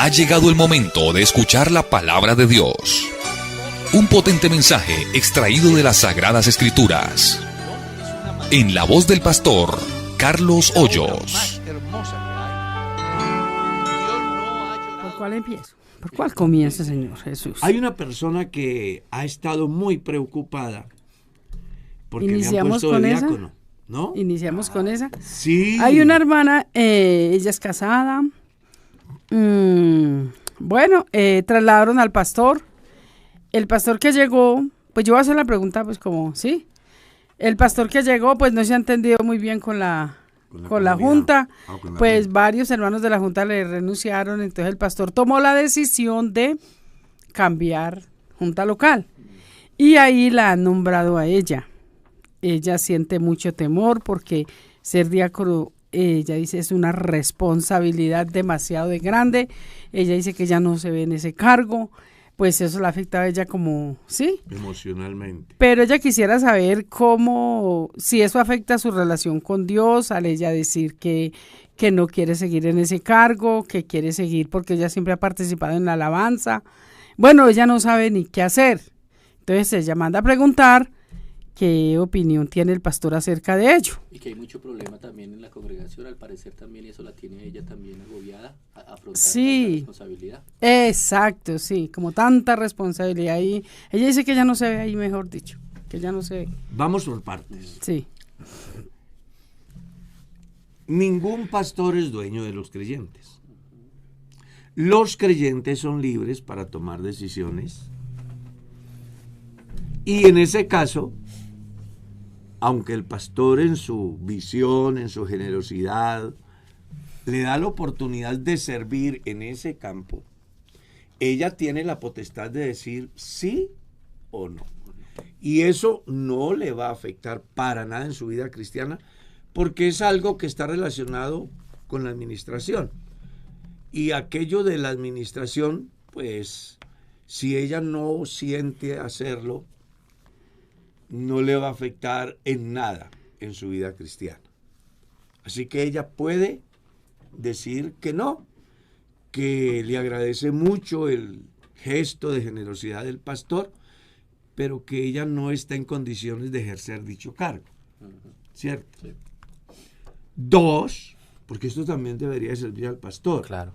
Ha llegado el momento de escuchar la palabra de Dios. Un potente mensaje extraído de las Sagradas Escrituras. En la voz del pastor Carlos Hoyos. ¿Por cuál empiezo? ¿Por cuál comienza, Señor Jesús? Hay una persona que ha estado muy preocupada porque le han ¿Iniciamos puesto con de esa? diácono, ¿no? ¿Iniciamos con esa? Sí. Hay una hermana, ella es casada. Trasladaron al pastor. El pastor que llegó, pues yo voy a hacer la pregunta, pues como, ¿sí? El pastor que llegó, pues no se ha entendido muy bien con la junta. Pues varios hermanos de la junta le renunciaron, entonces el pastor tomó la decisión de cambiar junta local. Y ahí la han nombrado a ella. Ella siente mucho temor porque ser diácono, ella dice, es una responsabilidad demasiado grande. Ella dice que ya no se ve en ese cargo, pues eso la afecta a ella como, ¿sí? Emocionalmente. Pero ella quisiera saber cómo, si eso afecta su relación con Dios, al ella decir que no quiere seguir en ese cargo, que quiere seguir porque ella siempre ha participado en la alabanza. Bueno, ella no sabe ni qué hacer. Entonces ella manda a preguntar qué opinión tiene el pastor acerca de ello. Y que hay mucho problema también en la congregación, al parecer también eso la tiene ella también agobiada, a afrontar tanta responsabilidad. Exacto, sí, como tanta responsabilidad. Y ella dice que ella no se ve ahí, mejor dicho, que ella no se ve. Vamos por partes. Sí. Ningún pastor es dueño de los creyentes. Los creyentes son libres para tomar decisiones. Y en ese caso, aunque el pastor en su visión, en su generosidad, le da la oportunidad de servir en ese campo, ella tiene la potestad de decir sí o no. Y eso no le va a afectar para nada en su vida cristiana, porque es algo que está relacionado con la administración. Y aquello de la administración, pues, si ella no siente hacerlo, no le va a afectar en nada en su vida cristiana. Así que ella puede decir que no, que le agradece mucho el gesto de generosidad del pastor, pero que ella no está en condiciones de ejercer dicho cargo. ¿Cierto? Sí. 2, porque esto también debería servir al pastor. Claro.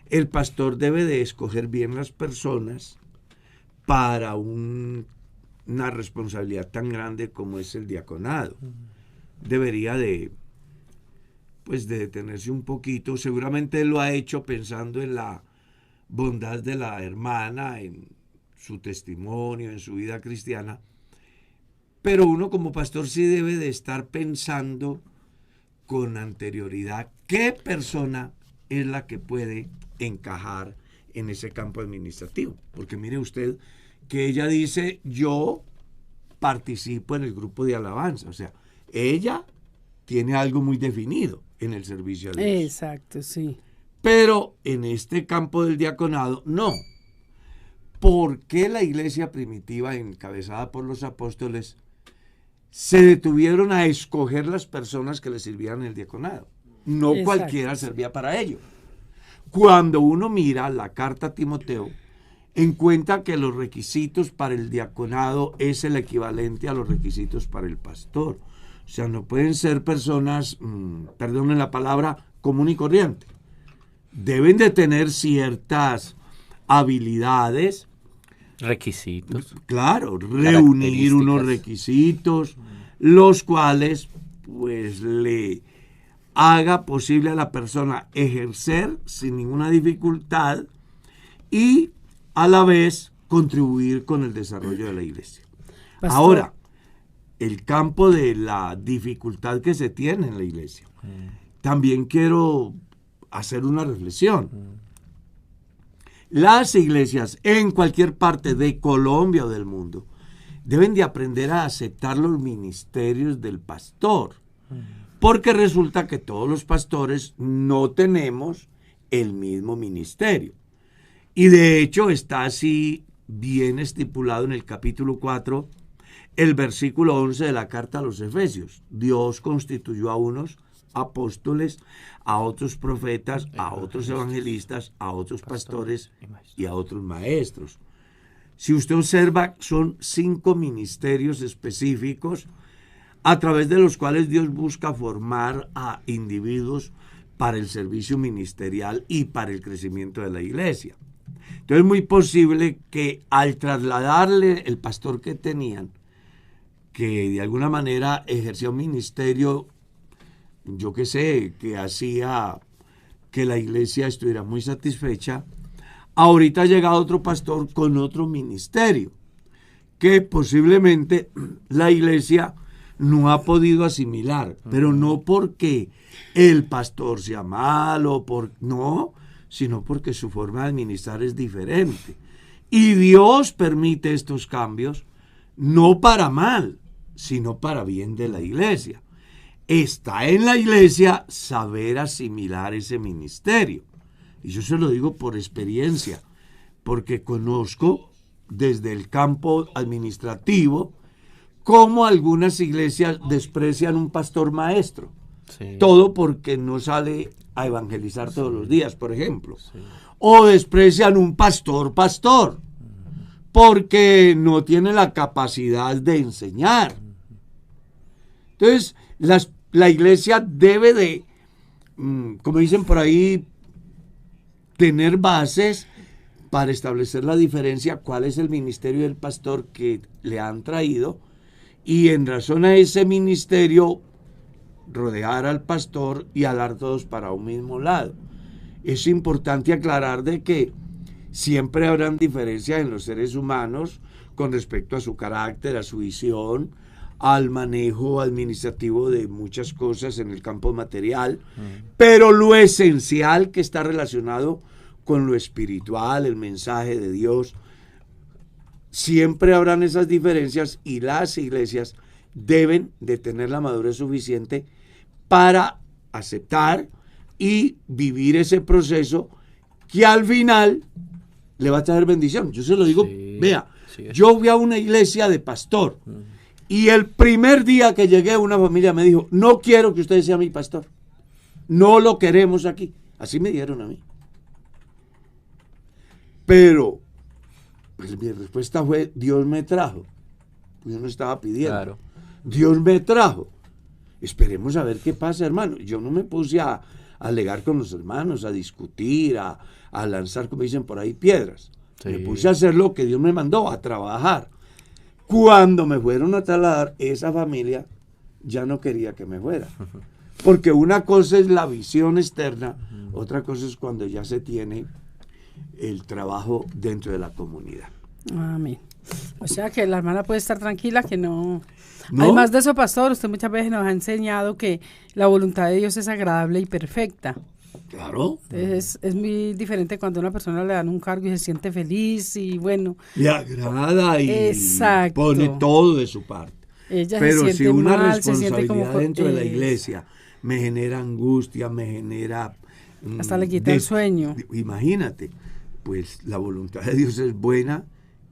El pastor debe de escoger bien las personas para una responsabilidad tan grande como es el diaconado. Debería de detenerse un poquito. Seguramente él lo ha hecho pensando en la bondad de la hermana, en su testimonio, en su vida cristiana. Pero uno como pastor sí debe de estar pensando con anterioridad qué persona es la que puede encajar en ese campo administrativo. Porque mire usted que ella dice, yo participo en el grupo de alabanza. O sea, ella tiene algo muy definido en el servicio a Dios. Exacto, sí. Pero en este campo del diaconado, no. ¿Por qué la iglesia primitiva, encabezada por los apóstoles, se detuvieron a escoger las personas que les sirvieran en el diaconado? No Exacto. Cualquiera servía para ello. Cuando uno mira la carta a Timoteo, encuentra que los requisitos para el diaconado es el equivalente a los requisitos para el pastor. O sea, no pueden ser personas, perdonen la palabra, común y corriente. Deben de tener ciertas habilidades. Requisitos. Claro, reunir unos requisitos, los cuales pues le haga posible a la persona ejercer sin ninguna dificultad y a la vez contribuir con el desarrollo de la iglesia. Pastor. Ahora, el campo de la dificultad que se tiene en la iglesia. También quiero hacer una reflexión. Las iglesias en cualquier parte de Colombia o del mundo deben de aprender a aceptar los ministerios del pastor, porque resulta que todos los pastores no tenemos el mismo ministerio. Y de hecho está así bien estipulado en el capítulo 4, el versículo 11 de la carta a los Efesios. Dios constituyó a unos apóstoles, a otros profetas, a otros evangelistas, a otros pastores y a otros maestros. Si usted observa, son 5 ministerios específicos a través de los cuales Dios busca formar a individuos para el servicio ministerial y para el crecimiento de la iglesia. Entonces es muy posible que al trasladarle el pastor que tenían, que de alguna manera ejercía un ministerio, yo qué sé, que hacía que la iglesia estuviera muy satisfecha, ahorita ha llegado otro pastor con otro ministerio, que posiblemente la iglesia no ha podido asimilar, pero no porque el pastor sea malo, no, sino porque su forma de administrar es diferente. Y Dios permite estos cambios, no para mal, sino para bien de la iglesia. Está en la iglesia saber asimilar ese ministerio. Y yo se lo digo por experiencia, porque conozco desde el campo administrativo cómo algunas iglesias desprecian un pastor maestro. Sí. Todo porque no sale a evangelizar todos los días, por ejemplo. Sí. O desprecian un pastor, porque no tiene la capacidad de enseñar. Entonces, la iglesia debe de, como dicen por ahí, tener bases para establecer la diferencia, cuál es el ministerio del pastor que le han traído, y en razón a ese ministerio rodear al pastor y alar todos para un mismo lado. Es importante aclarar de que siempre habrán diferencias en los seres humanos con respecto a su carácter, a su visión, al manejo administrativo de muchas cosas en el campo material, pero lo esencial que está relacionado con lo espiritual, el mensaje de Dios, siempre habrán esas diferencias y las iglesias deben de tener la madurez suficiente para aceptar y vivir ese proceso que al final le va a traer bendición. Yo se lo digo, vea, yo fui a una iglesia de pastor y el primer día que llegué una familia me dijo, no quiero que usted sea mi pastor, no lo queremos aquí. Así me dijeron a mí. Pero pues, mi respuesta fue, Dios me trajo. Yo no estaba pidiendo. Claro. Dios me trajo. Esperemos a ver qué pasa, hermano. Yo no me puse a alegar con los hermanos, a discutir, a lanzar, como dicen por ahí, piedras. Sí. Me puse a hacer lo que Dios me mandó, a trabajar. Cuando me fueron a trasladar, esa familia ya no quería que me fuera. Porque una cosa es la visión externa, otra cosa es cuando ya se tiene el trabajo dentro de la comunidad. Amén. O sea que la hermana puede estar tranquila, que no. Además de eso, pastor, usted muchas veces nos ha enseñado que la voluntad de Dios es agradable y perfecta. Claro. Entonces, es muy diferente cuando a una persona le dan un cargo y se siente feliz y bueno. Le agrada y exacto, pone todo de su parte. Ella pero se siente si una mal, responsabilidad como, dentro de la iglesia me genera angustia, me genera hasta le quita el sueño. Imagínate, pues la voluntad de Dios es buena,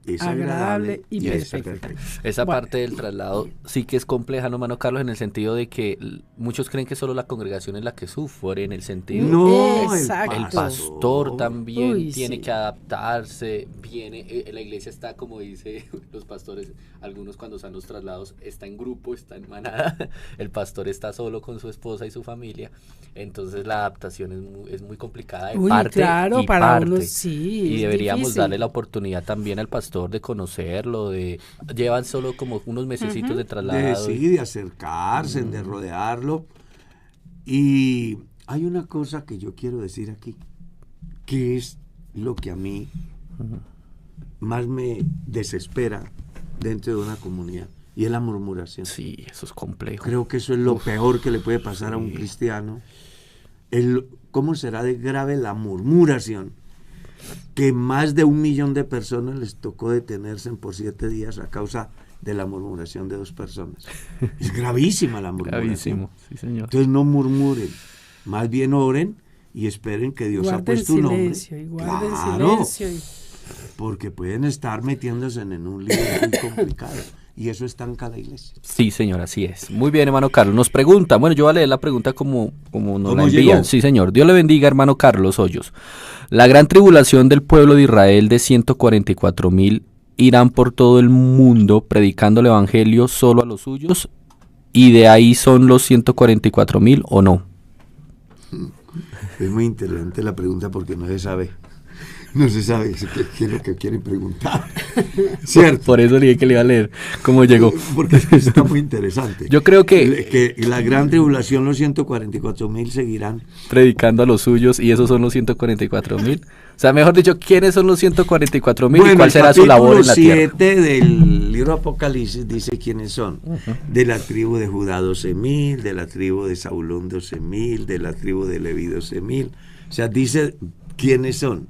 es agradable y perfecta. Esa parte del traslado sí que es compleja, ¿no, hermano Carlos? En el sentido de que muchos creen que solo la congregación es la que sufre, en el sentido no, el pastor también tiene que adaptarse, la iglesia está, como dice los pastores, algunos cuando están los traslados, está en grupo, está en manada, el pastor está solo con su esposa y su familia, entonces la adaptación es muy complicada de parte claro, y para parte, unos, sí, y deberíamos difícil darle la oportunidad también al pastor de conocerlo, llevan solo como unos mesecitos de traslado. De acercarse, de rodearlo. Y hay una cosa que yo quiero decir aquí, que es lo que a mí más me desespera dentro de una comunidad, y es la murmuración. Sí, eso es complejo. Creo que eso es lo peor que le puede pasar a un cristiano. ¿Cómo será de grave la murmuración? Que más de 1 millón de personas les tocó detenerse por 7 días a causa de la murmuración de 2 personas. Es gravísima la murmuración. Gravísimo, sí, señor. Entonces no murmuren, más bien oren y esperen que Dios ha puesto un nombre. Guarden silencio. Porque pueden estar metiéndose en un lío muy complicado. y eso estanca la iglesia. Sí, señor, así es. Muy bien, hermano Carlos. Nos pregunta, bueno, yo voy a leer la pregunta como nos la envían. Llegó? Sí, señor. Dios le bendiga, hermano Carlos Hoyos. La gran tribulación del pueblo de Israel de 144,000 irán por todo el mundo predicando el evangelio solo a los suyos, y de ahí son los 144,000 o no. Es muy interesante la pregunta porque no se sabe. No se sabe qué es lo que quieren preguntar. ¿Cierto? Por eso le dije que le iba a leer cómo llegó. Porque es que está muy interesante. Yo creo que la gran tribulación, los 144,000 seguirán predicando a los suyos, y esos son los 144,000. O sea, mejor dicho, ¿quiénes son los 144,000 y cuál será su labor en la tierra? El capítulo 7 del libro Apocalipsis dice quiénes son. De la tribu de Judá 12,000, de la tribu de Zabulón 12,000, de la tribu de Leví 12,000. O sea, dice quiénes son.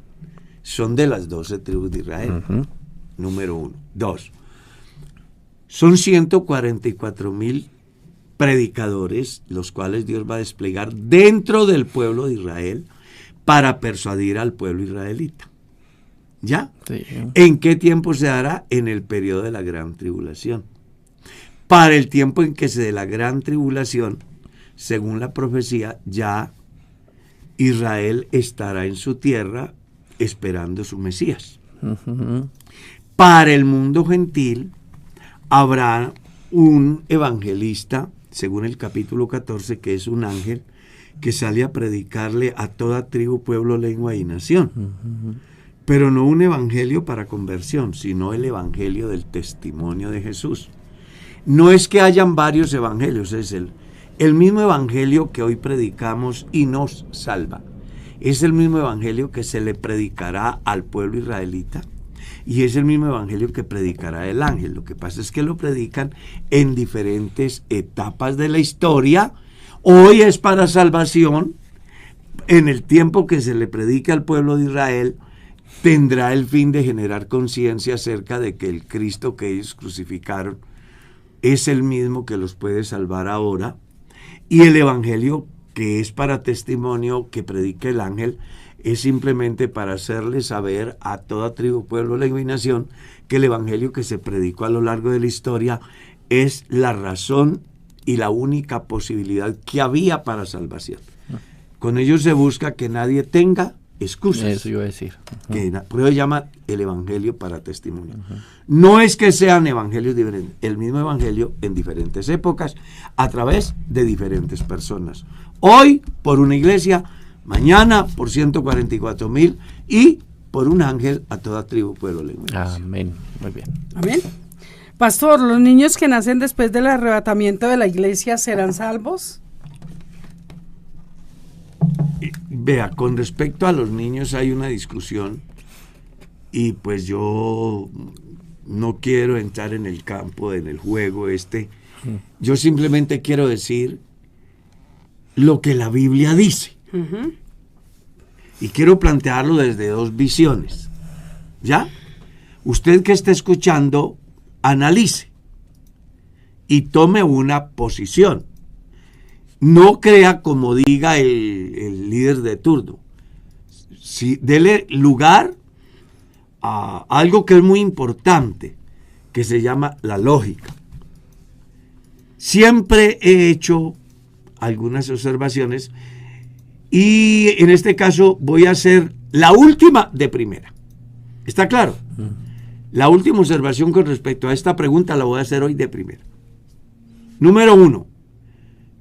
Son de las 12 tribus de Israel. Número 1. 2. Son 144,000 predicadores, los cuales Dios va a desplegar dentro del pueblo de Israel para persuadir al pueblo israelita. ¿Ya? Sí. ¿En qué tiempo se dará? En el periodo de la gran tribulación. Para el tiempo en que se dé la gran tribulación, según la profecía, ya Israel estará en su tierra esperando su Mesías. Para el mundo gentil habrá un evangelista, según el capítulo 14, que es un ángel que sale a predicarle a toda tribu, pueblo, lengua y nación. Pero no un evangelio para conversión, sino el evangelio del testimonio de Jesús. No es que hayan varios evangelios, es el mismo evangelio que hoy predicamos y nos salva. Es el mismo evangelio que se le predicará al pueblo israelita y es el mismo evangelio que predicará el ángel. Lo que pasa es que lo predican en diferentes etapas de la historia. Hoy es para salvación. En el tiempo que se le predica al pueblo de Israel, tendrá el fin de generar conciencia acerca de que el Cristo que ellos crucificaron es el mismo que los puede salvar ahora. Y el evangelio que es para testimonio que predica el ángel es simplemente para hacerle saber a toda tribu, pueblo, lengua y nación que el evangelio que se predicó a lo largo de la historia es la razón y la única posibilidad que había para salvación. Con ello se busca que nadie tenga excusas. Eso iba a decir. Por eso llama el evangelio para testimonio. No es que sean evangelios diferentes, el mismo evangelio en diferentes épocas, a través de diferentes personas. Hoy por una iglesia, mañana por 144,000 y por un ángel a toda tribu, pueblo, lengua. Amén. Muy bien. Amén. Pastor, ¿los niños que nacen después del arrebatamiento de la iglesia serán salvos? Vea, con respecto a los niños hay una discusión y pues yo no quiero entrar en el campo, en el juego Yo simplemente quiero decir lo que la Biblia dice. Y quiero plantearlo desde dos visiones. ¿Ya? Usted que esté escuchando, analice y tome una posición. No crea como diga el líder de turno. Sí, dele lugar a algo que es muy importante, que se llama la lógica. Siempre he hecho algunas observaciones y en este caso voy a hacer la última de primera. ¿Está claro? La última observación con respecto a esta pregunta la voy a hacer hoy de primera. Número 1.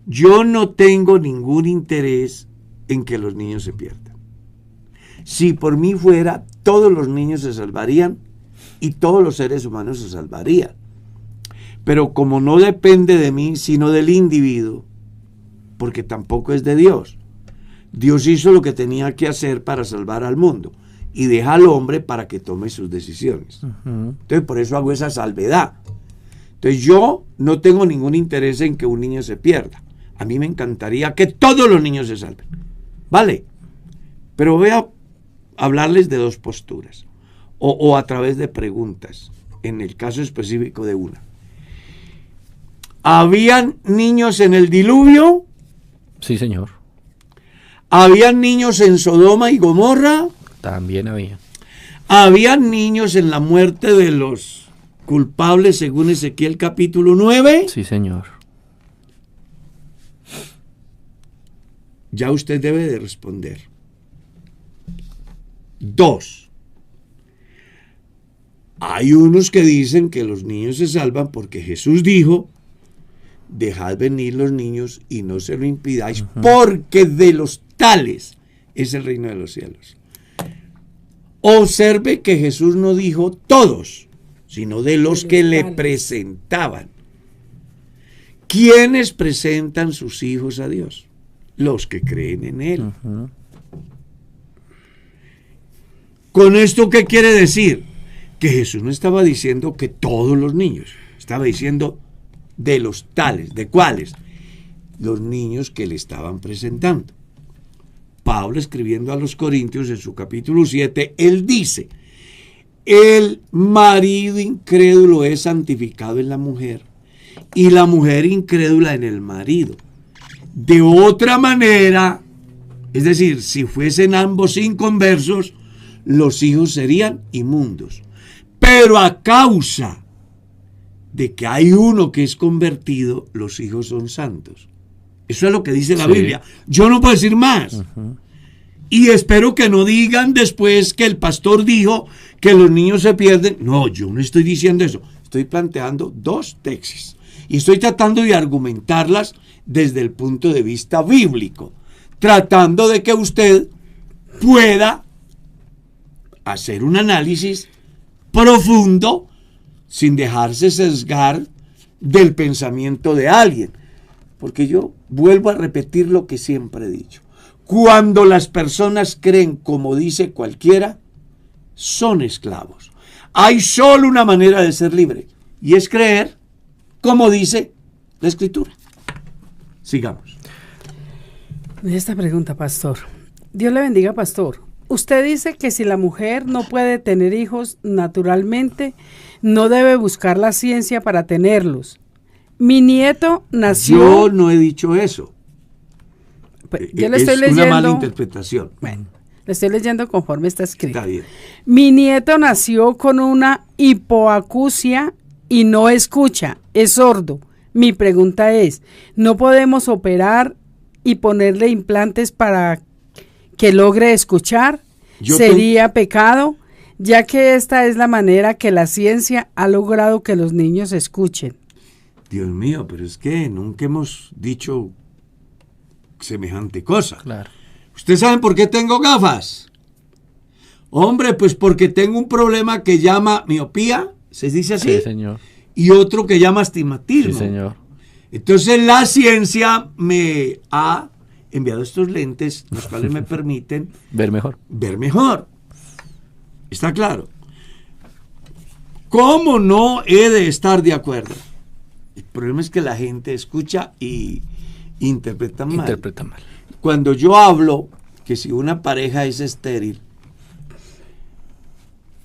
Yo no tengo ningún interés en que los niños se pierdan. Si por mí fuera, todos los niños se salvarían y todos los seres humanos se salvarían. Pero como no depende de mí, sino del individuo, porque tampoco es de Dios. Dios hizo lo que tenía que hacer para salvar al mundo y deja al hombre para que tome sus decisiones. Entonces, por eso hago esa salvedad. Entonces, yo no tengo ningún interés en que un niño se pierda. A mí me encantaría que todos los niños se salven. ¿Vale? Pero voy a hablarles de dos posturas o a través de preguntas, en el caso específico de una. ¿Habían niños en el diluvio? Sí, señor. ¿Habían niños en Sodoma y Gomorra? También había. ¿Habían niños en la muerte de los culpable según Ezequiel capítulo 9? Sí, señor. Ya usted debe de responder. 2. Hay unos que dicen que los niños se salvan porque Jesús dijo: dejad venir los niños y no se lo impidáis, porque de los tales es el reino de los cielos. Observe que Jesús no dijo todos, sino de los que le presentaban. ¿Quiénes presentan sus hijos a Dios? Los que creen en Él. ¿Con esto qué quiere decir? Que Jesús no estaba diciendo que todos los niños, estaba diciendo de los tales. ¿De cuáles? Los niños que le estaban presentando. Pablo, escribiendo a los Corintios en su capítulo 7, él dice: el marido incrédulo es santificado en la mujer y la mujer incrédula en el marido. De otra manera, es decir, si fuesen ambos inconversos, los hijos serían inmundos. Pero a causa de que hay uno que es convertido, los hijos son santos. Eso es lo que dice la Biblia. Yo no puedo decir más. Y espero que no digan después que el pastor dijo que los niños se pierden. No, yo no estoy diciendo eso. Estoy planteando dos tesis. Y estoy tratando de argumentarlas desde el punto de vista bíblico. Tratando de que usted pueda hacer un análisis profundo sin dejarse sesgar del pensamiento de alguien. Porque yo vuelvo a repetir lo que siempre he dicho. Cuando las personas creen como dice cualquiera, son esclavos. Hay solo una manera de ser libre, y es creer como dice la Escritura. Sigamos. Esta pregunta, pastor. Dios le bendiga, pastor. Usted dice que si la mujer no puede tener hijos naturalmente, no debe buscar la ciencia para tenerlos. Mi nieto nació... Yo no he dicho eso. Pues, yo le estoy leyendo... Es una mala interpretación. Bueno, le estoy leyendo conforme está escrito. Está bien. Mi nieto nació con una hipoacusia y no escucha, es sordo. Mi pregunta es, ¿no podemos operar y ponerle implantes para que logre escuchar? ¿Sería pecado? Ya que esta es la manera que la ciencia ha logrado que los niños escuchen. Dios mío, pero es que nunca hemos dicho semejante cosa. Claro. ¿Ustedes saben por qué tengo gafas? Hombre, pues porque tengo un problema que llama miopía, ¿se dice así? Sí, señor. Y otro que llama astigmatismo. Sí, señor. Entonces la ciencia me ha enviado estos lentes, los cuales me permiten ver mejor. Ver mejor. ¿Está claro? ¿Cómo no he de estar de acuerdo? El problema es que la gente escucha y interpreta mal. Interpreta mal. Cuando yo hablo que si una pareja es estéril,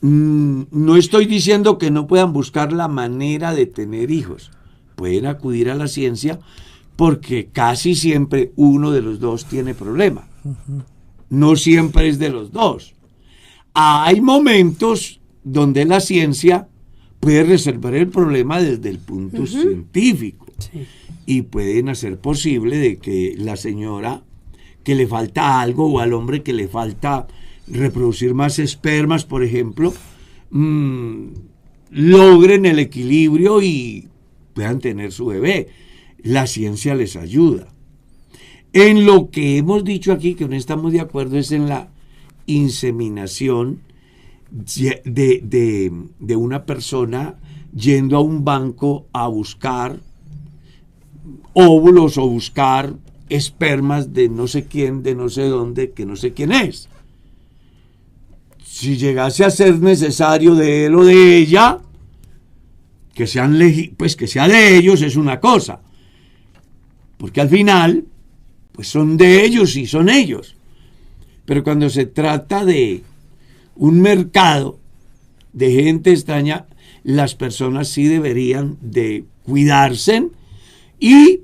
no estoy diciendo que no puedan buscar la manera de tener hijos. Pueden acudir a la ciencia porque casi siempre uno de los dos tiene problema. No siempre es de los dos. Hay momentos donde la ciencia puede resolver el problema desde el punto científico. Sí. Y pueden hacer posible de que la señora que le falta algo o al hombre que le falta reproducir más espermas, por ejemplo, logren el equilibrio y puedan tener su bebé. La ciencia les ayuda. En lo que hemos dicho aquí, que no estamos de acuerdo, es en la inseminación de una persona yendo a un banco a buscar óvulos o buscar espermas de no sé quién, de no sé dónde, que no sé quién es. Si llegase a ser necesario de él o de ella, que sean que sea de ellos es una cosa, porque al final pues son de ellos y son ellos. Pero cuando se trata de un mercado de gente extraña, las personas sí deberían de cuidarse y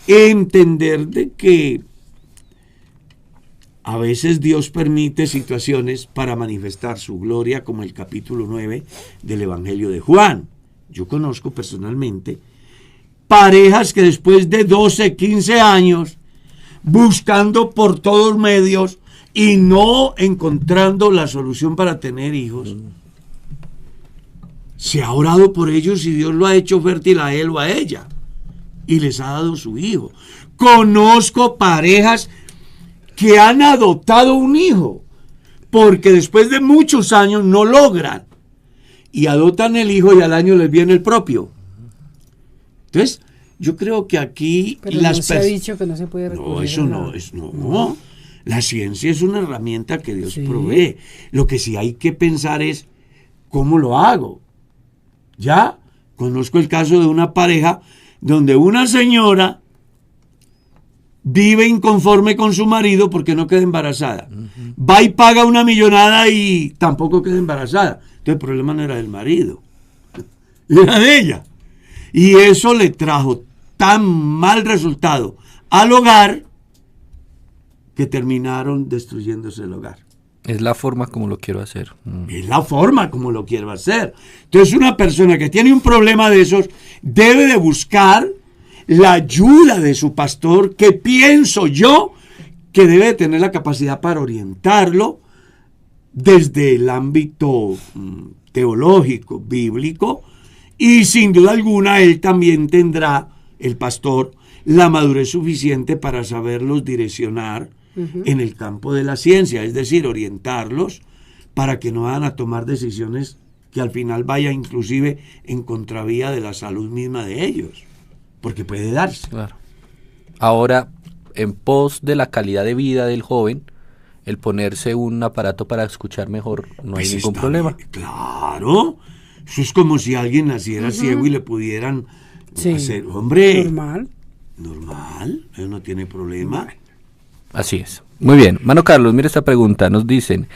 entender de que a veces Dios permite situaciones para manifestar su gloria, como el capítulo 9 del Evangelio de Juan. yo conozco personalmente parejas que después de 12, 15 años, buscando por todos medios y no encontrando la solución para tener hijos, se ha orado por ellos y Dios lo ha hecho fértil a él o a ella y les ha dado su hijo. Conozco parejas que han adoptado un hijo porque después de muchos años no logran y adoptan el hijo y al año les viene el propio. Entonces, yo creo que aquí pero no se ha dicho que no se puede recurrir. No, eso no. La ciencia es una herramienta que Dios provee. Lo que sí hay que pensar es cómo lo hago. Ya conozco el caso de una pareja donde una señora vive inconforme con su marido porque no queda embarazada. Va y paga una millonada y tampoco queda embarazada. Entonces el problema no era del marido, era de ella. Y eso le trajo tan mal resultado al hogar que terminaron destruyéndose el hogar. Es la forma como lo quiero hacer. Es la forma como lo quiero hacer. Entonces una persona que tiene un problema de esos debe de buscar la ayuda de su pastor, que pienso yo que debe tener la capacidad para orientarlo desde el ámbito teológico, bíblico, y sin duda alguna él también tendrá, el pastor, la madurez suficiente para saberlos direccionar en el campo de la ciencia, es decir, orientarlos para que no vayan a tomar decisiones que al final vaya inclusive en contravía de la salud misma de ellos, porque puede darse. Claro. Ahora, en pos de la calidad de vida del joven, el ponerse un aparato para escuchar mejor, no hay ningún problema. Claro, eso es como si alguien naciera ciego y le pudieran hacer, hombre, normal, eso no tiene problema. Así es. Muy bien. Mano Carlos, mira esta pregunta. Nos dicen,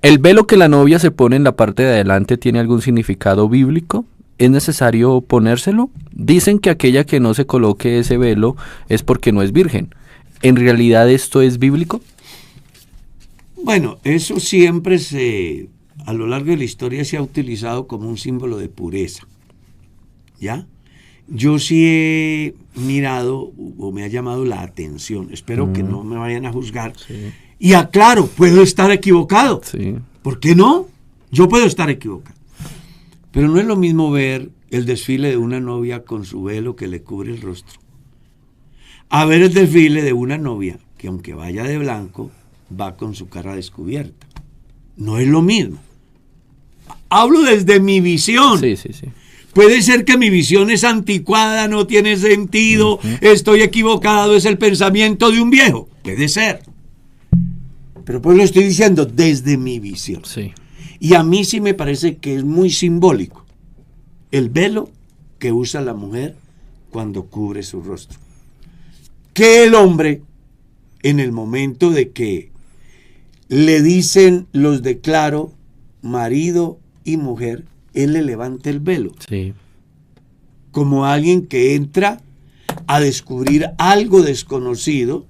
¿el velo que la novia se pone en la parte de adelante tiene algún significado bíblico? ¿Es necesario ponérselo? Dicen que aquella que no se coloque ese velo es porque no es virgen. ¿En realidad esto es bíblico? Bueno, eso siempre a lo largo de la historia se ha utilizado como un símbolo de pureza. ¿Ya? Yo sí he mirado o me ha llamado la atención, espero que no me vayan a juzgar, y aclaro, puedo estar equivocado. ¿Por qué no? Yo puedo estar equivocado. Pero no es lo mismo ver el desfile de una novia con su velo que le cubre el rostro, a ver el desfile de una novia que aunque vaya de blanco, va con su cara descubierta. No es lo mismo. Hablo desde mi visión. Sí. Puede ser que mi visión es anticuada, no tiene sentido, estoy equivocado, es el pensamiento de un viejo. Puede ser. Pero pues lo estoy diciendo desde mi visión. Sí. Y a mí sí me parece que es muy simbólico el velo que usa la mujer cuando cubre su rostro. Que el hombre, en el momento de que le dicen los declaro marido y mujer, él le levanta el velo. Sí. Como alguien que entra a descubrir algo desconocido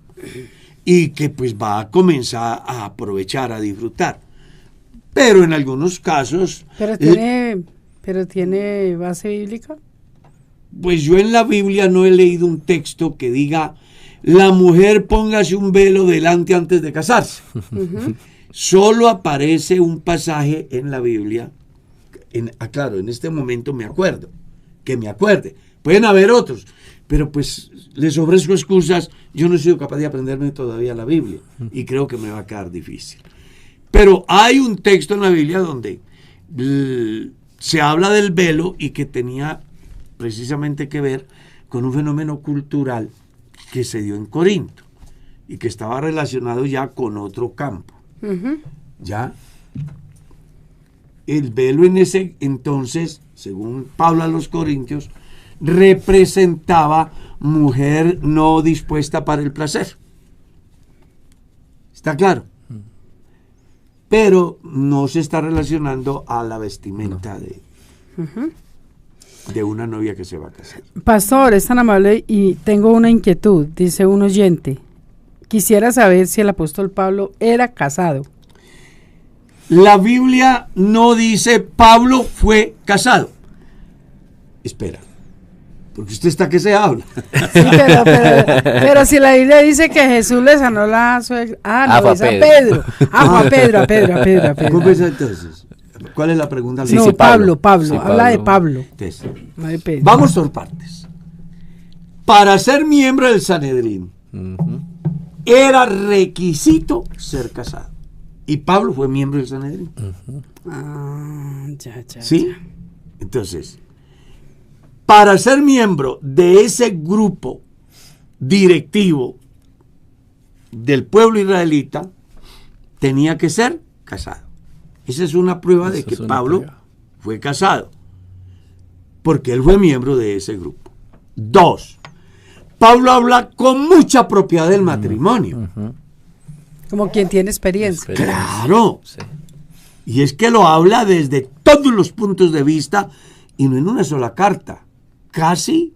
y que pues va a comenzar a aprovechar, a disfrutar. Pero en algunos casos... ¿Pero tiene base bíblica? Pues yo en la Biblia no he leído un texto que diga la mujer póngase un velo delante antes de casarse. Solo aparece un pasaje en la Biblia. Claro, en este momento me acuerdo, que me acuerde. Pueden haber otros, pero pues les ofrezco excusas. Yo no he sido capaz de aprenderme todavía la Biblia y creo que me va a quedar difícil. Pero hay un texto en la Biblia donde se habla del velo y que tenía precisamente que ver con un fenómeno cultural que se dio en Corinto y que estaba relacionado ya con otro campo. ¿Ya? El velo en ese entonces, según Pablo a los Corintios, representaba mujer no dispuesta para el placer. ¿Está claro? Pero no se está relacionando a la vestimenta de una novia que se va a casar. Pastor, es tan amable y tengo una inquietud, dice un oyente. Quisiera saber si el apóstol Pablo era casado. La Biblia no dice Pablo fue casado. espera, porque usted está que se habla. Sí, pero si la Biblia dice que Jesús le sanó la suegra. No, es a Pedro. A Pedro. ¿Cómo es entonces? ¿Cuál es la pregunta? Sí, Pablo. Habla de Pablo. Entonces, no de Pedro. Vamos por partes. Para ser miembro del Sanedrín, era requisito ser casado. Y Pablo fue miembro del Sanedrín. ¿Sí? Ya. Entonces, para ser miembro de ese grupo directivo del pueblo israelita, tenía que ser casado. Esa es una prueba de que Pablo fue casado, porque él fue miembro de ese grupo. 2, Pablo habla con mucha propiedad del matrimonio. Como quien tiene experiencia. Claro. Sí. Y es que lo habla desde todos los puntos de vista y no en una sola carta. Casi.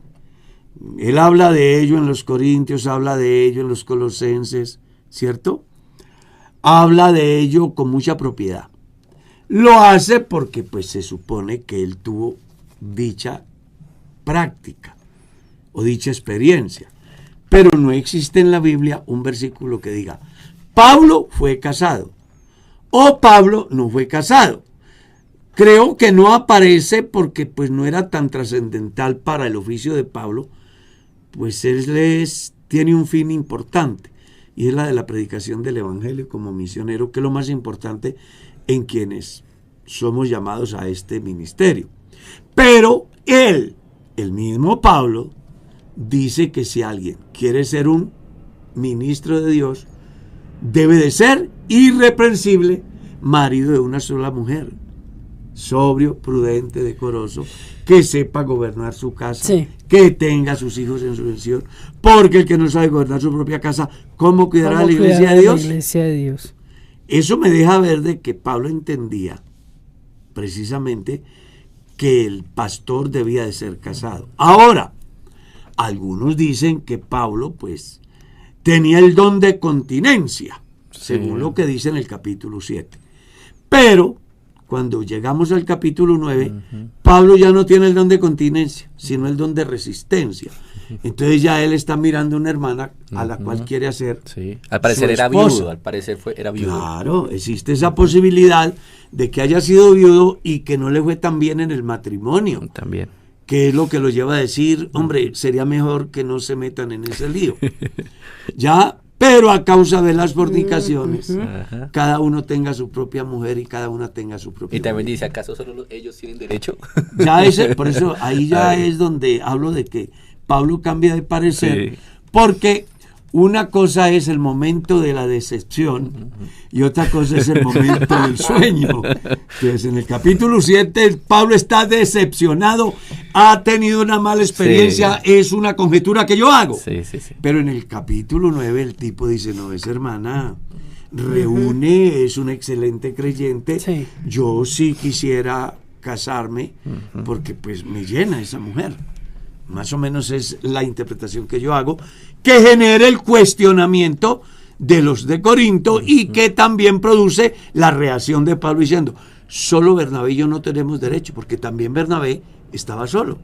Él habla de ello en los Corintios, habla de ello en los Colosenses, ¿cierto? Habla de ello con mucha propiedad. Lo hace porque pues se supone que él tuvo dicha práctica o dicha experiencia. Pero no existe en la Biblia un versículo que diga Pablo fue casado o Pablo no fue casado. Creo que no aparece porque pues no era tan trascendental para el oficio de Pablo, pues él tiene un fin importante y es la de la predicación del evangelio como misionero, que es lo más importante en quienes somos llamados a este ministerio. Pero él, el mismo Pablo, dice que si alguien quiere ser un ministro de Dios, debe de ser irreprensible, marido de una sola mujer, sobrio, prudente, decoroso, que sepa gobernar su casa, sí, que tenga a sus hijos en sucesión, porque el que no sabe gobernar su propia casa, ¿cómo cuidará la iglesia de Dios? La iglesia de Dios. Eso me deja ver de que Pablo entendía precisamente que el pastor debía de ser casado. Ahora, algunos dicen que Pablo pues tenía el don de continencia, según lo que dice en el capítulo 7. Pero cuando llegamos al capítulo 9, Pablo ya no tiene el don de continencia, sino el don de resistencia. Entonces ya él está mirando a una hermana a la cual quiere hacer. Sí. Al parecer era viudo, era viudo. Claro, existe esa posibilidad de que haya sido viudo y que no le fue tan bien en el matrimonio. También. Que es lo que lo lleva a decir, hombre, sería mejor que no se metan en ese lío. Ya, pero a causa de las fornicaciones, cada uno tenga su propia mujer y cada una tenga su propia Y también mujer. dice, ¿acaso solo ellos tienen derecho? Ya por eso ahí ya es donde hablo de que Pablo cambia de parecer, Sí. porque una cosa es el momento de la decepción y otra cosa es el momento del sueño. Entonces, en el capítulo 7, Pablo está decepcionado, ha tenido una mala experiencia, Sí. es una conjetura que yo hago. Sí. Pero en el capítulo 9 el tipo dice, no, esa hermana reúne, es una excelente creyente, Sí. yo sí quisiera casarme porque pues me llena esa mujer. Más o menos es la interpretación que yo hago, que genera el cuestionamiento de los de Corinto y que también produce la reacción de Pablo diciendo, solo Bernabé y yo no tenemos derecho, porque también Bernabé estaba solo.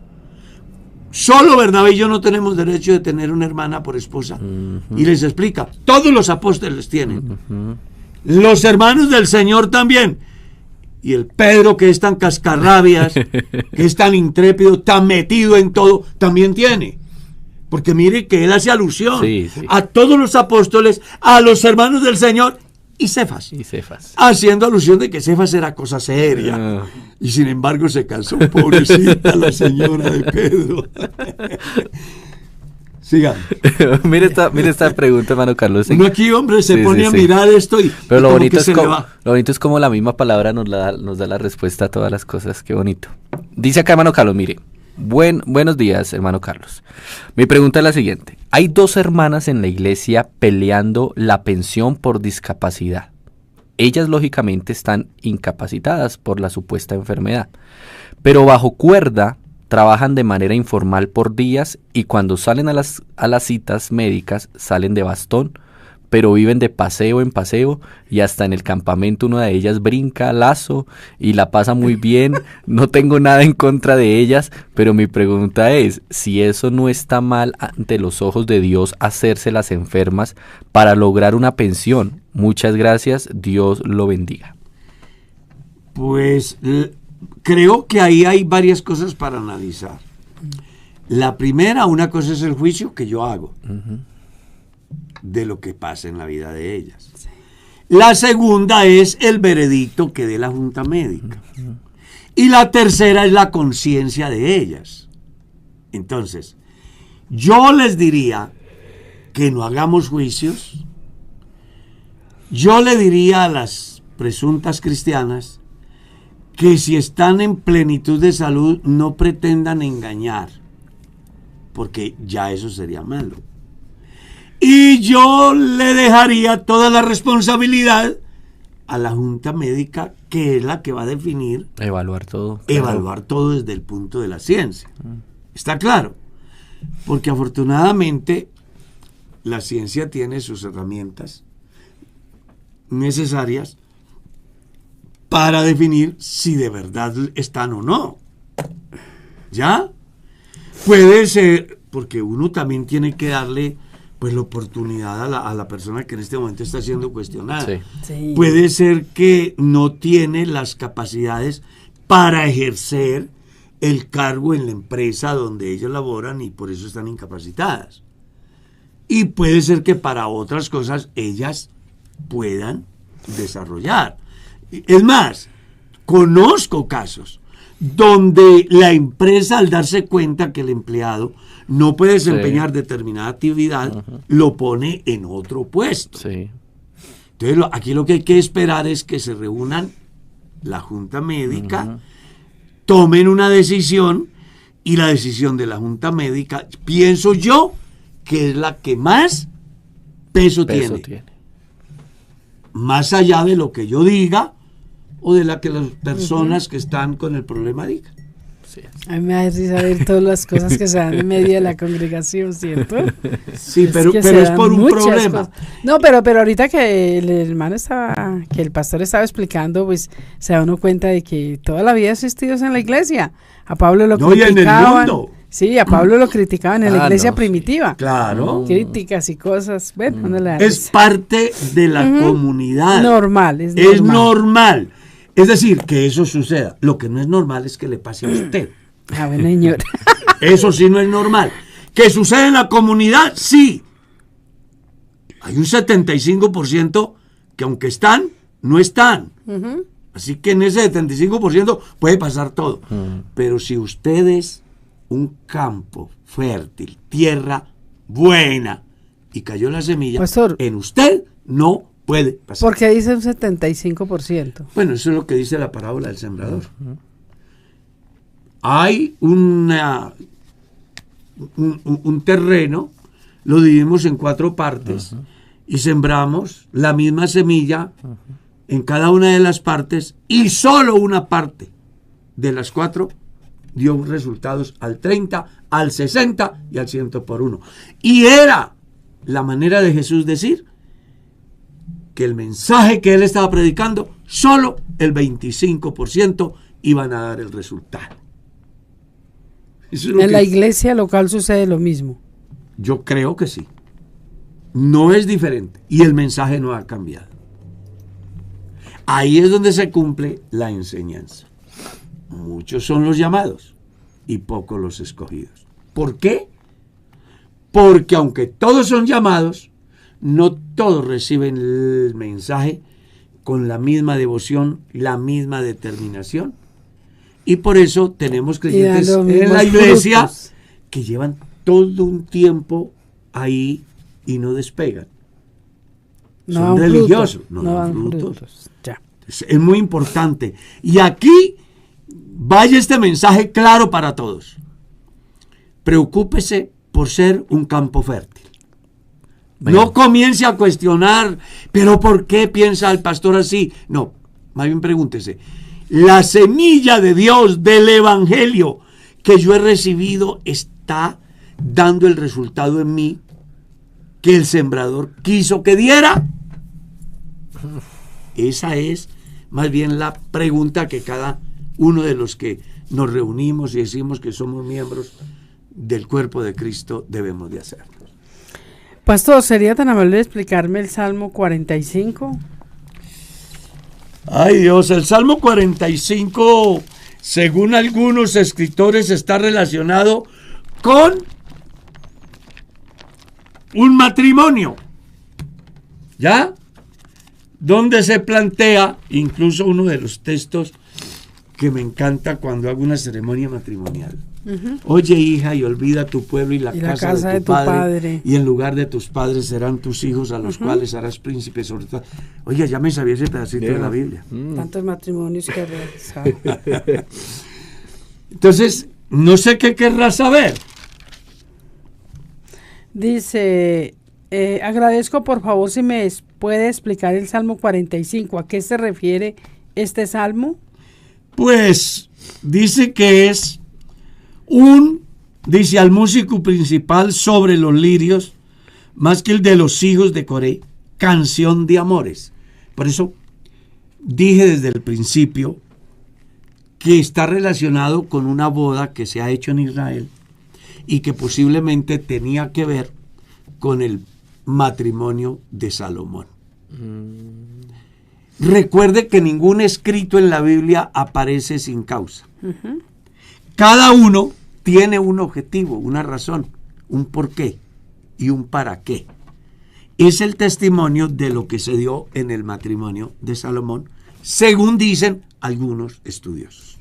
Solo Bernabé y yo no tenemos derecho de tener una hermana por esposa. Y les explica, todos los apóstoles tienen. Los hermanos del Señor también. Y el Pedro, que es tan cascarrabias, que es tan intrépido, tan metido en todo, también tiene. Porque mire que él hace alusión a todos los apóstoles, a los hermanos del Señor y Cefas. Haciendo alusión de que Cefas era cosa seria. Y sin embargo se casó, pobrecita la señora de Pedro. Sigan. mire esta pregunta, hermano Carlos. Uno aquí, hombre, se pone a mirar esto y pero lo como bonito, que lo bonito es como la misma palabra nos da la respuesta a todas las cosas. Qué bonito. Dice acá, hermano Carlos, mire. Buenos días, hermano Carlos. Mi pregunta es la siguiente. Hay 2 hermanas en la iglesia peleando la pensión por discapacidad. Ellas, lógicamente, están incapacitadas por la supuesta enfermedad. Pero bajo cuerda trabajan de manera informal por días y cuando salen a las citas médicas salen de bastón pero viven de paseo en paseo y hasta en el campamento una de ellas brinca lazo y la pasa muy bien. No tengo nada en contra de ellas, pero mi pregunta es, si eso no está mal ante los ojos de Dios hacerse las enfermas para lograr una pensión. Muchas gracias, Dios lo bendiga. Pues creo que ahí hay varias cosas para analizar. La primera, una cosa es el juicio que yo hago de lo que pasa en la vida de ellas. Sí. La segunda es el veredicto que dé la Junta Médica. Y la tercera es la conciencia de ellas. Entonces, yo les diría que no hagamos juicios. Yo le diría a las presuntas cristianas que si están en plenitud de salud no pretendan engañar, porque ya eso sería malo. Y yo le dejaría toda la responsabilidad a la Junta Médica, que es la que va a definir, evaluar todo desde el punto de la ciencia. ¿Está claro? Porque afortunadamente la ciencia tiene sus herramientas necesarias para definir si de verdad están o no. ¿Ya? Puede ser, porque uno también tiene que darle pues la oportunidad a la persona que en este momento está siendo cuestionada. Sí. Sí. Puede ser que no tiene las capacidades para ejercer el cargo en la empresa donde ellas laboran y por eso están incapacitadas. Y puede ser que para otras cosas ellas puedan desarrollar. Es más, conozco casos donde la empresa, al darse cuenta que el empleado no puede desempeñar determinada actividad, lo pone en otro puesto. Sí. Entonces, aquí lo que hay que esperar es que se reúnan la Junta Médica, tomen una decisión, y la decisión de la Junta Médica, pienso yo, que es la que más peso tiene. Más allá de lo que yo diga o de la que las personas que están con el problema digan. Sí. A mí me hace saber todas las cosas que se dan en medio de la congregación, ¿cierto? Sí, pero es por un problema. Cosas. No, pero ahorita que el hermano estaba, que el pastor estaba explicando, pues se da uno cuenta de que toda la vida ha existido en la iglesia. A Pablo lo criticaban. En el mundo. Sí, a Pablo lo criticaban en la iglesia primitiva. Claro. Críticas y cosas. Bueno, es parte de la comunidad. Normal, es normal. Es decir, que eso suceda. Lo que no es normal es que le pase a usted. Ah, bueno, señor. Eso sí no es normal. ¿Que sucede en la comunidad? Sí. Hay un 75% que aunque están, no están. Así que en ese 75% puede pasar todo. Pero si usted es un campo fértil, tierra buena, y cayó la semilla, Pastor, en usted no puede pasar. ¿Por qué dice un 75%? Bueno, eso es lo que dice la parábola del sembrador. Hay un terreno, lo dividimos en 4 partes y sembramos la misma semilla en cada una de las partes, y solo una parte de las 4 dio resultados al 30, al 60 y al 100 por 1. Y era la manera de Jesús decir que el mensaje que él estaba predicando, solo el 25% iban a dar el resultado. En la iglesia local sucede lo mismo. Yo creo que sí. No es diferente. Y el mensaje no ha cambiado. Ahí es donde se cumple la enseñanza. Muchos son los llamados y pocos los escogidos. ¿Por qué? Porque aunque todos son llamados, no todos reciben el mensaje con la misma devoción, la misma determinación. Y por eso tenemos creyentes en la iglesia que llevan todo un tiempo ahí y no despegan. Son religiosos, no dan frutos. Ya. Es muy importante. Y aquí vaya este mensaje claro para todos. Preocúpese por ser un campo fértil. Bueno. No comience a cuestionar, pero ¿por qué piensa el pastor así? No, más bien pregúntese. La semilla de Dios, del evangelio que yo he recibido, está dando el resultado en mí. que el sembrador quiso que diera? Esa es más bien la pregunta que cada uno de los que nos reunimos y decimos que somos miembros del cuerpo de Cristo debemos de hacernos. Pastor, ¿sería tan amable de explicarme el Salmo 45? Ay Dios, el Salmo 45, según algunos escritores, está relacionado con un matrimonio, ¿ya? Donde se plantea, incluso uno de los textos que me encanta cuando hago una ceremonia matrimonial. Oye, hija, y olvida tu pueblo y la casa de tu padre, y en lugar de tus padres serán tus hijos, a los cuales harás príncipes sobre todo. Oye, ya me sabía ese pedacito de la Biblia. Tantos matrimonios que realizar. Entonces, no sé qué querrás saber. Dice, agradezco por favor si me puede explicar el Salmo 45. ¿A qué se refiere este salmo? Pues dice que es dice al músico principal sobre los lirios, más que el de los hijos de Coré, canción de amores. Por eso dije desde el principio que está relacionado con una boda que se ha hecho en Israel y que posiblemente tenía que ver con el matrimonio de Salomón. Recuerde que ningún escrito en la Biblia aparece sin causa. Cada uno tiene un objetivo, una razón, un porqué y un para qué. Es el testimonio de lo que se dio en el matrimonio de Salomón, según dicen algunos estudiosos.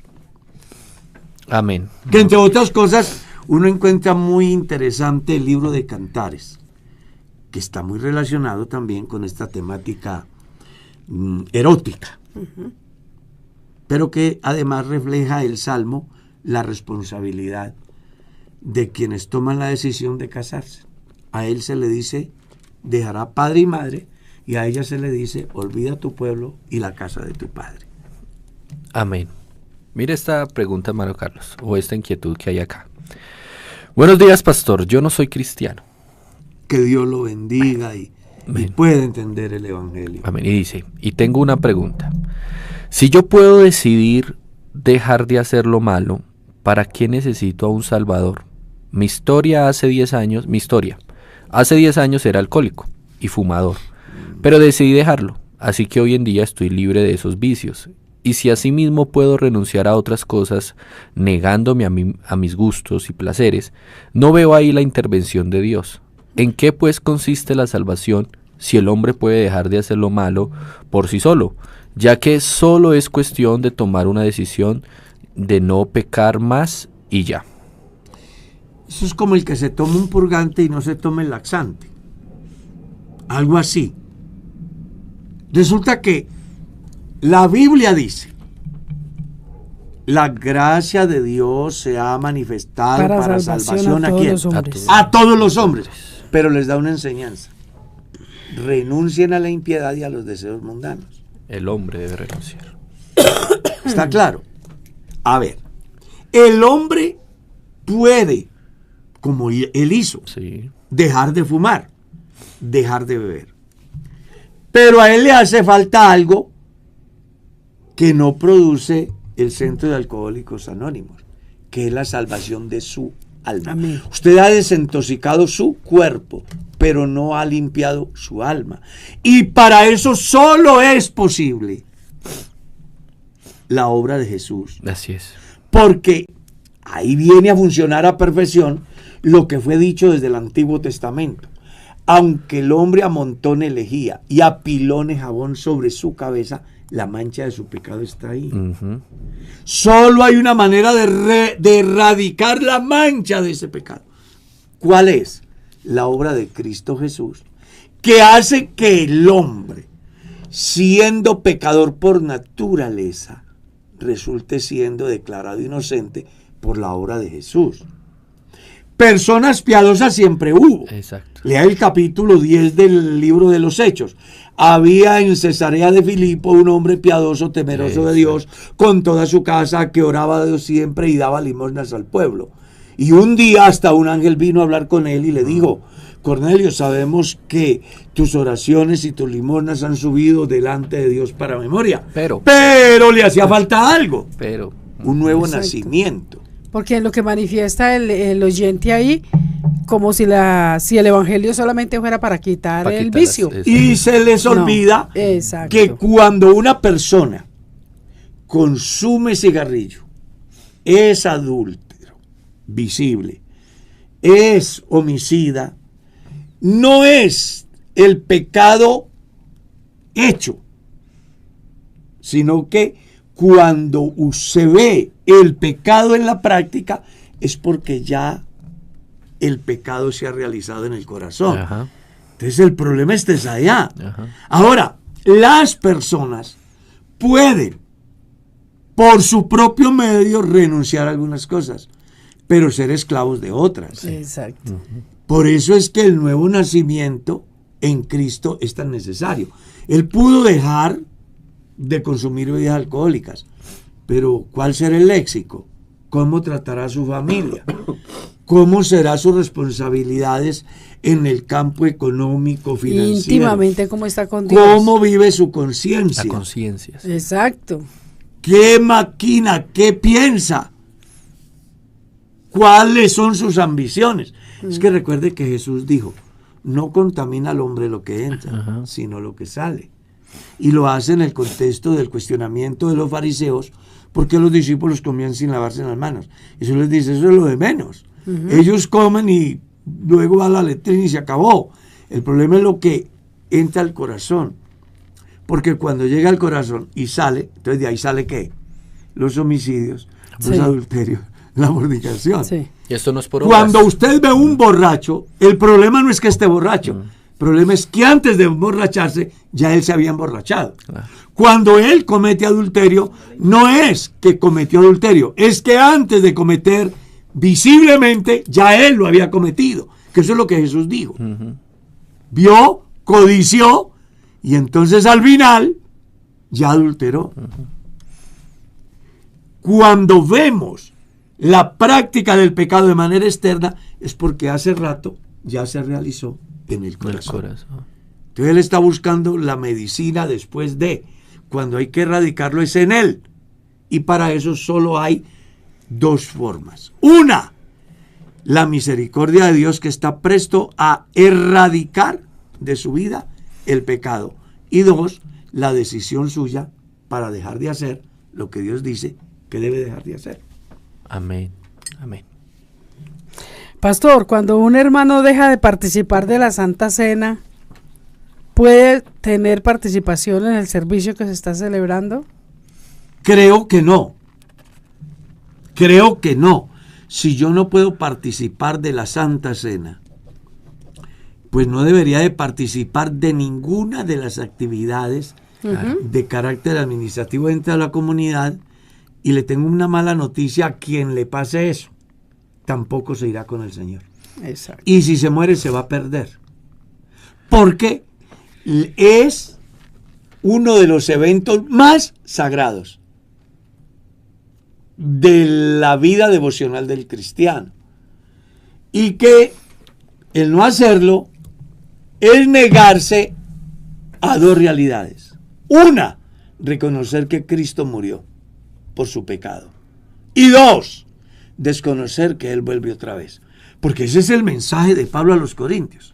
Amén. Que entre otras cosas, uno encuentra muy interesante el libro de Cantares, que está muy relacionado también con esta temática erótica, pero que además refleja el Salmo la responsabilidad de quienes toman la decisión de casarse. A él se le dice, dejará padre y madre, y a ella se le dice, olvida tu pueblo y la casa de tu padre. Amén. Mira esta pregunta, Mario Carlos, o esta inquietud que hay acá. Buenos días, pastor, yo no soy cristiano. Que Dios lo bendiga y pueda entender el evangelio. Amén. Y dice, y tengo una pregunta. Si yo puedo decidir dejar de hacer lo malo, ¿para qué necesito a un salvador? Mi historia hace 10 años era alcohólico y fumador, pero decidí dejarlo, así que hoy en día estoy libre de esos vicios. Y si asimismo puedo renunciar a otras cosas, negándome a mis gustos y placeres, no veo ahí la intervención de Dios. ¿En qué pues consiste la salvación si el hombre puede dejar de hacer lo malo por sí solo? Ya que solo es cuestión de tomar una decisión de no pecar más y ya. Eso es como el que se toma un purgante y no se toma el laxante. Algo así. Resulta que la Biblia dice, la gracia de Dios se ha manifestado para salvación ¿a quién? A todos los hombres. Pero les da una enseñanza. Renuncien a la impiedad y a los deseos mundanos. El hombre debe renunciar. ¿Está claro? A ver, el hombre puede, como él hizo, sí, dejar de fumar, dejar de beber. Pero a él le hace falta algo que no produce el Centro de Alcohólicos Anónimos, que es la salvación de su alma. Amén. Usted ha desintoxicado su cuerpo, pero no ha limpiado su alma. Y para eso solo es posible la obra de Jesús. Así es. Porque ahí viene a funcionar a perfección lo que fue dicho desde el Antiguo Testamento. Aunque el hombre amontone lejía y apilone jabón sobre su cabeza, la mancha de su pecado está ahí. Solo hay una manera de erradicar la mancha de ese pecado. ¿Cuál es? La obra de Cristo Jesús, que hace que el hombre, siendo pecador por naturaleza, resulte siendo declarado inocente por la obra de Jesús. Personas piadosas siempre hubo. Exacto. Lea el capítulo 10 del libro de los Hechos. Había en Cesarea de Filipo un hombre piadoso, temeroso de Dios, con toda su casa, que oraba a Dios siempre y daba limosnas al pueblo. Y un día hasta un ángel vino a hablar con él y le dijo, Cornelio, sabemos que tus oraciones y tus limosnas han subido delante de Dios para memoria. Pero le hacía falta algo. Un nuevo nacimiento. Porque lo que manifiesta el oyente ahí, como si el evangelio solamente fuera para quitar el vicio. Y se les olvida que cuando una persona consume cigarrillo, es adúltero, visible, es homicida, no es el pecado hecho, sino que cuando se ve el pecado en la práctica es porque ya el pecado se ha realizado en el corazón. Ajá. Entonces el problema está allá. Ajá. Ahora, las personas pueden por su propio medio renunciar a algunas cosas, pero ser esclavos de otras. Exacto. Por eso es que el nuevo nacimiento en Cristo es tan necesario. Él pudo dejar de consumir bebidas alcohólicas, pero ¿cuál será el léxico? ¿Cómo tratará a su familia? ¿Cómo serán sus responsabilidades en el campo económico, financiero? Íntimamente, ¿cómo está con Dios? ¿Cómo vive su conciencia? La conciencia. Sí. Exacto. ¿Qué maquina? ¿Qué piensa? ¿Cuáles son sus ambiciones? Es que recuerde que Jesús dijo, no contamina al hombre lo que entra, sino lo que sale. Y lo hace en el contexto del cuestionamiento de los fariseos, porque los discípulos comían sin lavarse las manos. Y Jesús les dice, eso es lo de menos. Ellos comen y luego va a la letrina y se acabó. El problema es lo que entra al corazón. Porque cuando llega al corazón y sale, entonces de ahí sale ¿qué? Los homicidios, los adulterios, la fornicación. Sí. Y esto no es por obras. Cuando usted ve un borracho, el problema no es que esté borracho. El problema es que antes de emborracharse, ya él se había emborrachado. Claro. Cuando él comete adulterio, no es que cometió adulterio, es que antes de cometer, visiblemente, ya él lo había cometido. Que eso es lo que Jesús dijo. Vio, codició, y entonces al final, ya adulteró. Cuando vemos la práctica del pecado de manera externa, es porque hace rato ya se realizó en el corazón. Entonces él está buscando la medicina después de, cuando hay que erradicarlo es en él. Y para eso solo hay dos formas. Una, la misericordia de Dios que está presto a erradicar de su vida el pecado. Y dos, la decisión suya para dejar de hacer lo que Dios dice que debe dejar de hacer. Amén. Amén. Pastor, cuando un hermano deja de participar de la Santa Cena, ¿puede tener participación en el servicio que se está celebrando? Creo que no. Creo que no. Si yo no puedo participar de la Santa Cena, pues no debería de participar de ninguna de las actividades de carácter administrativo dentro de la comunidad. Y le tengo una mala noticia: a quien le pase eso, tampoco se irá con el Señor. Exacto. Y si se muere, se va a perder. Porque es uno de los eventos más sagrados de la vida devocional del cristiano. Y que el no hacerlo es negarse a dos realidades. Una, reconocer que Cristo murió por su pecado. Y dos, desconocer que Él vuelve otra vez. Porque ese es el mensaje de Pablo a los Corintios.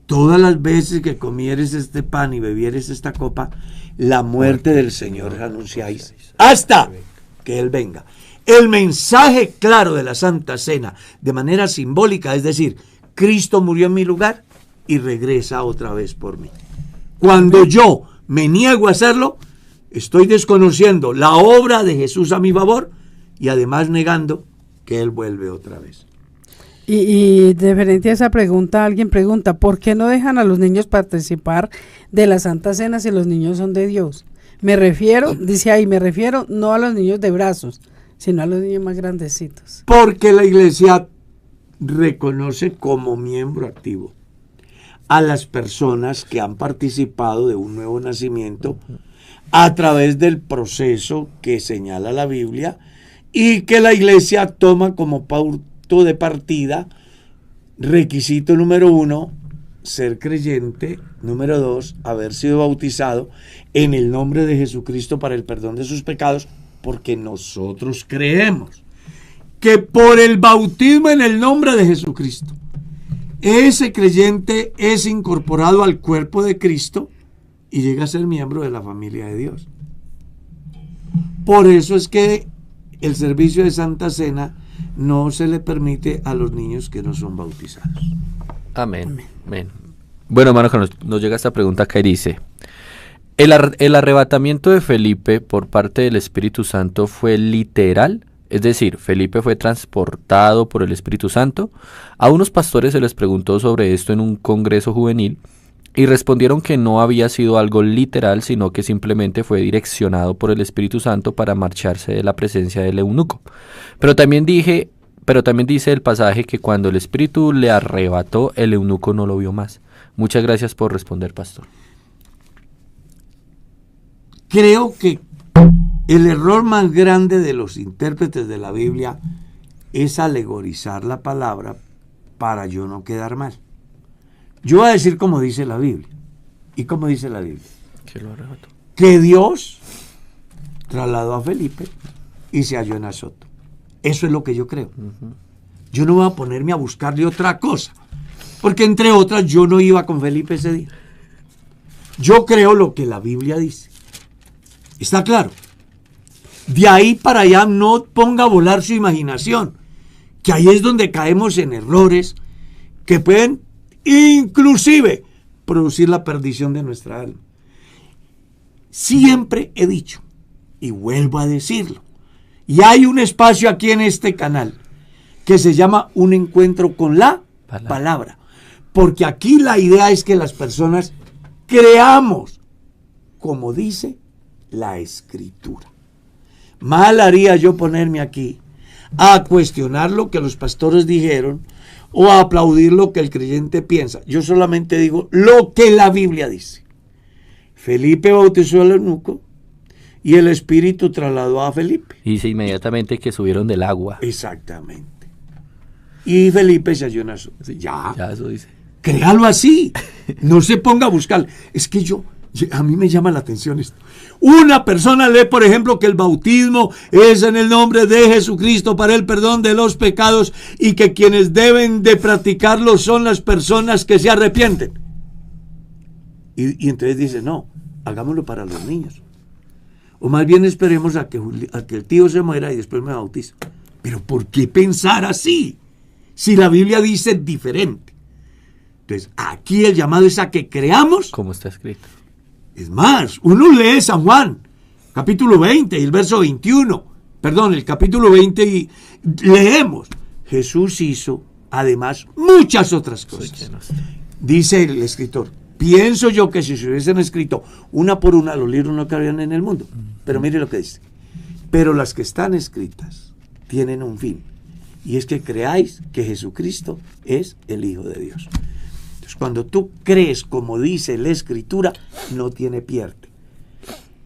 Todas las veces que comieres este pan y bebieres esta copa, la muerte del Señor anunciáis hasta que Él venga. El mensaje claro de la Santa Cena, de manera simbólica, es decir, Cristo murió en mi lugar y regresa otra vez por mí. Cuando yo me niego a hacerlo, estoy desconociendo la obra de Jesús a mi favor y además negando que Él vuelve otra vez. Y diferente a esa pregunta, alguien pregunta, ¿por qué no dejan a los niños participar de la Santa Cena si los niños son de Dios? Me refiero, dice ahí, no a los niños de brazos, sino a los niños más grandecitos. Porque la Iglesia reconoce como miembro activo a las personas que han participado de un nuevo nacimiento a través del proceso que señala la Biblia y que la Iglesia toma como punto de partida Requisito número 1, ser creyente. Número 2, haber sido bautizado en el nombre de Jesucristo para el perdón de sus pecados, porque nosotros creemos que por el bautismo en el nombre de Jesucristo, ese creyente es incorporado al cuerpo de Cristo y llega a ser miembro de la familia de Dios. Por eso es que el servicio de Santa Cena no se le permite a los niños que no son bautizados. Amén. Amén. Bueno, hermano, que nos llega esta pregunta acá y dice: ¿El arrebatamiento de Felipe por parte del Espíritu Santo fue literal? Es decir, ¿Felipe fue transportado por el Espíritu Santo? A unos pastores se les preguntó sobre esto en un congreso juvenil y respondieron que no había sido algo literal, sino que simplemente fue direccionado por el Espíritu Santo para marcharse de la presencia del eunuco. Pero también dice el pasaje que cuando el Espíritu le arrebató, el eunuco no lo vio más. Muchas gracias por responder, pastor. Creo que el error más grande de los intérpretes de la Biblia es alegorizar la palabra para yo no quedar mal. Yo voy a decir como dice la Biblia. ¿Y cómo dice la Biblia? Que lo arrebató. Que Dios trasladó a Felipe y se halló en Azoto. Eso es lo que yo creo. Yo no voy a ponerme a buscarle otra cosa, porque entre otras yo no iba con Felipe ese día. Yo creo lo que la Biblia dice. ¿Está claro? De ahí para allá no ponga a volar su imaginación, que ahí es donde caemos en errores que pueden inclusive producir la perdición de nuestra alma. Siempre he dicho, y vuelvo a decirlo, y hay un espacio aquí en este canal que se llama Un Encuentro con la Palabra, porque aquí la idea es que las personas creamos como dice la Escritura. Mal haría yo ponerme aquí a cuestionar lo que los pastores dijeron o a aplaudir lo que el creyente piensa. Yo solamente digo lo que la Biblia dice. Felipe bautizó al eunuco y el Espíritu trasladó a Felipe. Dice inmediatamente que subieron del agua. Exactamente. Y Felipe se halló en Azoto. Ya eso dice. Créalo así. No se ponga a buscar. Es que a mí me llama la atención esto. Una persona lee, por ejemplo, que el bautismo es en el nombre de Jesucristo para el perdón de los pecados y que quienes deben de practicarlo son las personas que se arrepienten. Y entonces dice, no, hagámoslo para los niños. O más bien esperemos a que el tío se muera y después me bautizo. Pero ¿por qué pensar así? Si la Biblia dice diferente. Entonces, aquí el llamado es a que creamos como está escrito. Es más, uno lee San Juan, capítulo 20 y el verso 21. Perdón, el capítulo 20 y leemos. Jesús hizo, además, muchas otras cosas. Dice el escritor, pienso yo que si se hubiesen escrito una por una, los libros no cabrían en el mundo. Pero mire lo que dice. Pero las que están escritas tienen un fin. Y es que creáis que Jesucristo es el Hijo de Dios. Cuando tú crees como dice la Escritura, no tiene pierde.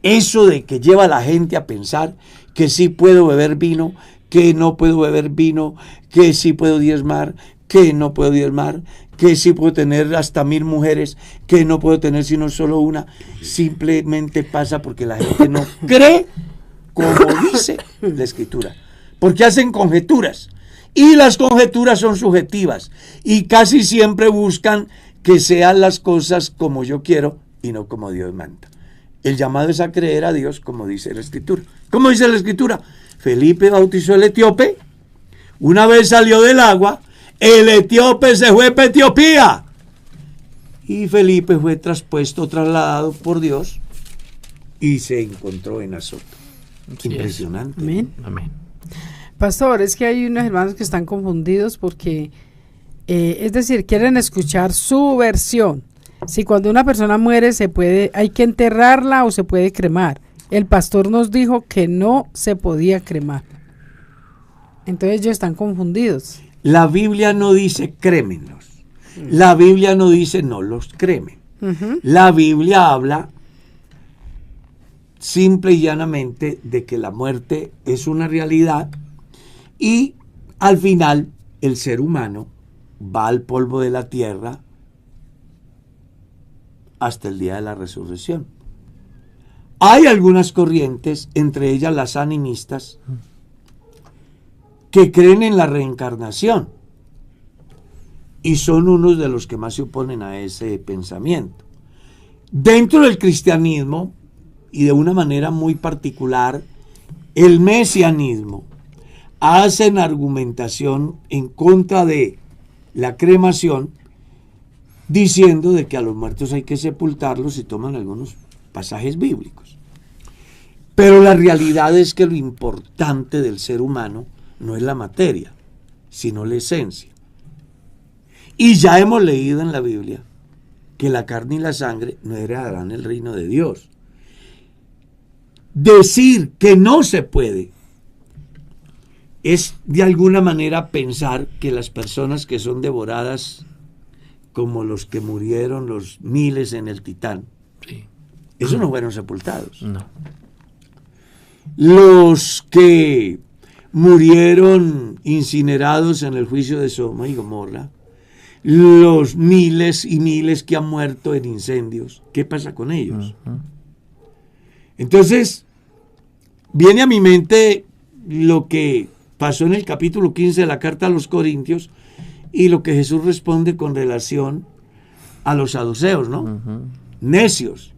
Eso de que lleva a la gente a pensar que sí puedo beber vino, que no puedo beber vino, que sí puedo diezmar, que no puedo diezmar, que sí puedo tener hasta 1000 mujeres, que no puedo tener sino solo una, simplemente pasa porque la gente no cree como dice la Escritura. Porque hacen conjeturas. Y las conjeturas son subjetivas y casi siempre buscan que sean las cosas como yo quiero y no como Dios manda. El llamado es a creer a Dios como dice la Escritura. ¿Cómo dice la Escritura? Felipe bautizó al etíope, una vez salió del agua, el etíope se fue para Etiopía y Felipe fue trasladado por Dios y se encontró en Azoto. Impresionante. Amén. Amén. Pastor, es que hay unos hermanos que están confundidos porque, es decir, quieren escuchar su versión. Si cuando una persona muere hay que enterrarla o se puede cremar. El pastor nos dijo que no se podía cremar. Entonces ellos están confundidos. La Biblia no dice crémenlos. La Biblia no dice no los cremen. La Biblia habla simple y llanamente de que la muerte es una realidad. Y al final el ser humano va al polvo de la tierra hasta el día de la resurrección. Hay algunas corrientes, entre ellas las animistas, que creen en la reencarnación y son unos de los que más se oponen a ese pensamiento. Dentro del cristianismo, y de una manera muy particular, el mesianismo, hacen argumentación en contra de la cremación, diciendo de que a los muertos hay que sepultarlos y toman algunos pasajes bíblicos. Pero la realidad es que lo importante del ser humano no es la materia, sino la esencia. Y ya hemos leído en la Biblia que la carne y la sangre no heredarán el reino de Dios. Decir que no se puede es de alguna manera pensar que las personas que son devoradas, como los que murieron, los miles en el Titán, Sí. esos no fueron sepultados. No. Los que murieron incinerados en el juicio de Sodoma y Gomorra, los miles y miles que han muerto en incendios, ¿qué pasa con ellos? Entonces, viene a mi mente lo que pasó en el capítulo 15 de la carta a los Corintios y lo que Jesús responde con relación a los saduceos, ¿no? Necios,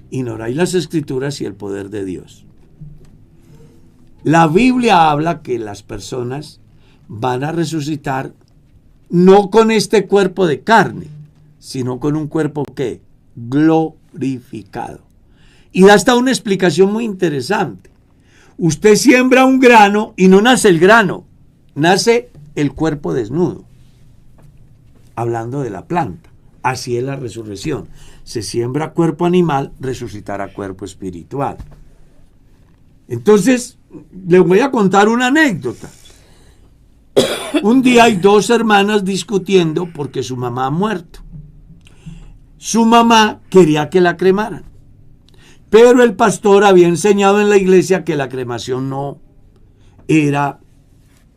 ignoráis las escrituras y el poder de Dios. La Biblia habla que las personas van a resucitar no con este cuerpo de carne, sino con un cuerpo ¿qué? Glorificado. Y da hasta una explicación muy interesante. Usted siembra un grano y no nace el grano, nace el cuerpo desnudo. Hablando de la planta. Así es la resurrección. Se siembra cuerpo animal, resucitará cuerpo espiritual. Entonces, les voy a contar una anécdota. Un día hay dos hermanas discutiendo porque su mamá ha muerto. Su mamá quería que la cremaran, pero el pastor había enseñado en la iglesia que la cremación no era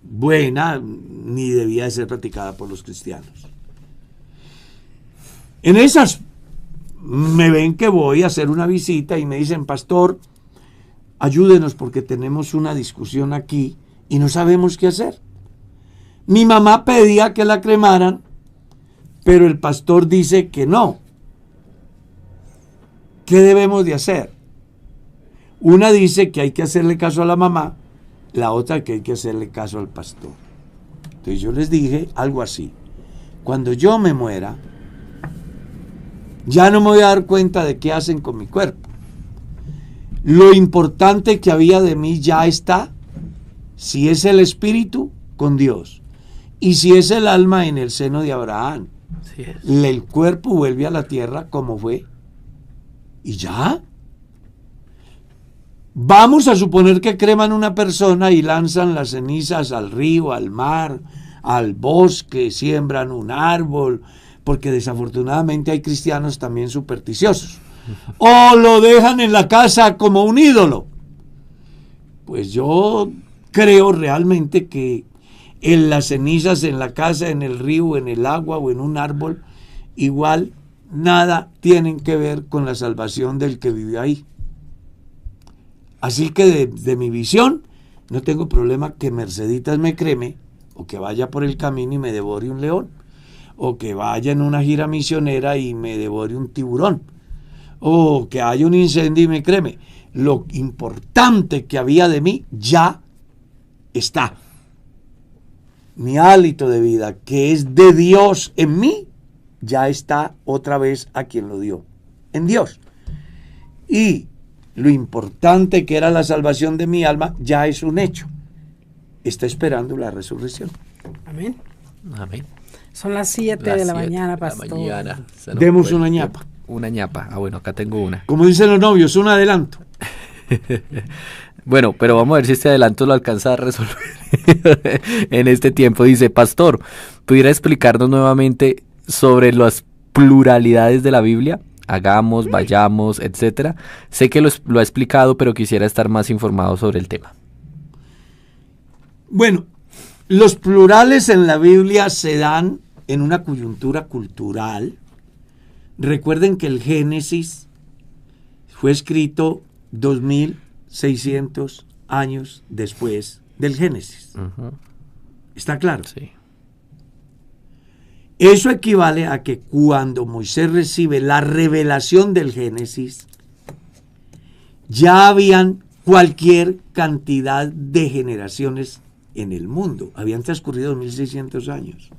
buena ni debía de ser practicada por los cristianos. En esas me ven que voy a hacer una visita y me dicen: pastor, ayúdenos porque tenemos una discusión aquí y no sabemos qué hacer. Mi mamá pedía que la cremaran, pero el pastor dice que no. ¿Qué debemos de hacer? Una dice que hay que hacerle caso a la mamá, la otra que hay que hacerle caso al pastor. Entonces yo les dije algo así: cuando yo me muera, ya no me voy a dar cuenta de qué hacen con mi cuerpo. Lo importante que había de mí ya está. Si es el espíritu, con Dios. Y si es el alma, en el seno de Abraham. Sí es. El cuerpo vuelve a la tierra como fue. ¿Y ya? Vamos a suponer que creman una persona y lanzan las cenizas al río, al mar, al bosque, siembran un árbol, porque desafortunadamente hay cristianos también supersticiosos. O lo dejan en la casa como un ídolo. Pues yo creo realmente que en las cenizas, en la casa, en el río, en el agua o en un árbol, igual nada tienen que ver con la salvación del que vive ahí. Así que de mi visión, no tengo problema que Merceditas me creme, o que vaya por el camino y me devore un león, o que vaya en una gira misionera y me devore un tiburón, o que haya un incendio y me creme. Lo importante que había de mí ya está. Mi hálito de vida, que es de Dios en mí, ya está otra vez a quien lo dio, en Dios. Y lo importante que era la salvación de mi alma, ya es un hecho. Está esperando la resurrección. Amén. Amén. Son las 7 de la mañana, pastor. Demos una ñapa. Una ñapa. Ah, bueno, acá tengo una. Como dicen los novios, un adelanto. Bueno, pero vamos a ver si este adelanto lo alcanza a resolver en este tiempo. Dice: pastor, ¿pudiera explicarnos nuevamente sobre las pluralidades de la Biblia? Hagamos, vayamos, etcétera. Sé que lo ha explicado, pero quisiera estar más informado sobre el tema. Bueno, los plurales en la Biblia se dan en una coyuntura cultural. Recuerden que el Génesis fue escrito 2600 años después del Génesis. ¿Está claro? Sí. Eso equivale a que cuando Moisés recibe la revelación del Génesis, ya habían cualquier cantidad de generaciones en el mundo. Habían transcurrido 2600 años.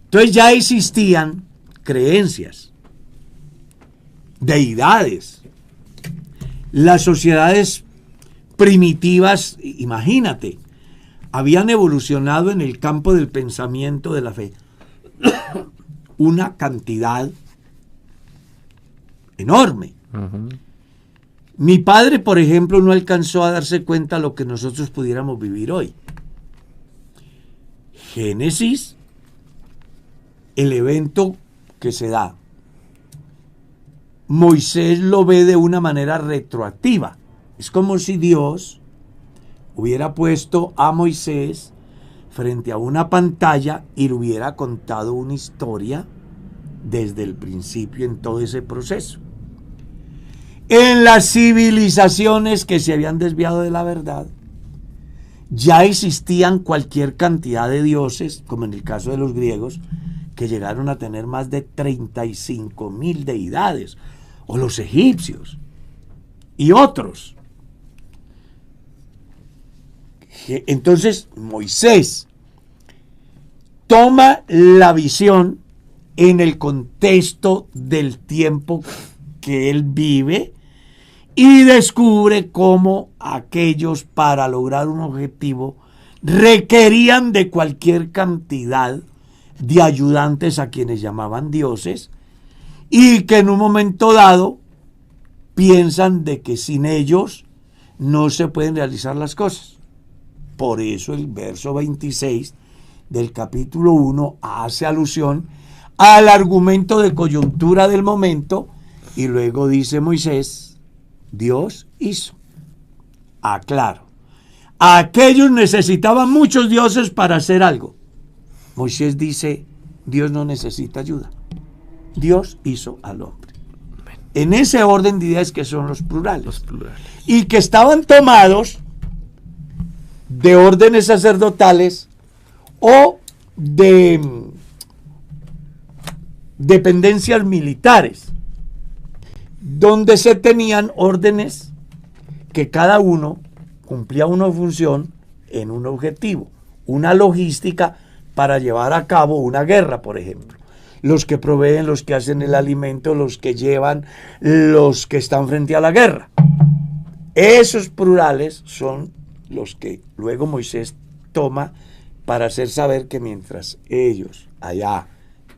Entonces ya existían creencias, deidades. Las sociedades primitivas, imagínate, habían evolucionado en el campo del pensamiento de la fe una cantidad enorme. Mi padre, por ejemplo, no alcanzó a darse cuenta de lo que nosotros pudiéramos vivir hoy. Génesis, el evento que se da, Moisés lo ve de una manera retroactiva. Es como si Dios hubiera puesto a Moisés frente a una pantalla y le hubiera contado una historia desde el principio en todo ese proceso. En las civilizaciones que se habían desviado de la verdad, ya existían cualquier cantidad de dioses, como en el caso de los griegos, que llegaron a tener más de 35.000 deidades, o los egipcios y otros. Entonces Moisés toma la visión en el contexto del tiempo que él vive y descubre cómo aquellos, para lograr un objetivo, requerían de cualquier cantidad de ayudantes a quienes llamaban dioses, y que en un momento dado piensan de que sin ellos no se pueden realizar las cosas. Por eso el verso 26 del capítulo 1 hace alusión al argumento de coyuntura del momento, y luego dice Moisés, Dios hizo. Aclaro, aquellos necesitaban muchos dioses para hacer algo. Moisés dice, Dios no necesita ayuda. Dios hizo al hombre. En ese orden de ideas que son los plurales. Los plurales. Y que estaban tomados de órdenes sacerdotales o de dependencias militares, donde se tenían órdenes que cada uno cumplía una función en un objetivo, una logística para llevar a cabo una guerra, por ejemplo. Los que proveen, los que hacen el alimento, los que llevan, los que están frente a la guerra. Esos plurales son los que luego Moisés toma para hacer saber que mientras ellos, allá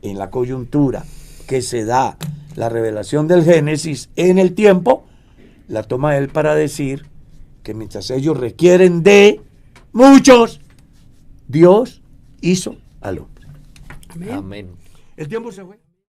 en la coyuntura que se da la revelación del Génesis en el tiempo, la toma él para decir que mientras ellos requieren de muchos, Dios hizo al hombre. Amén. El tiempo se fue.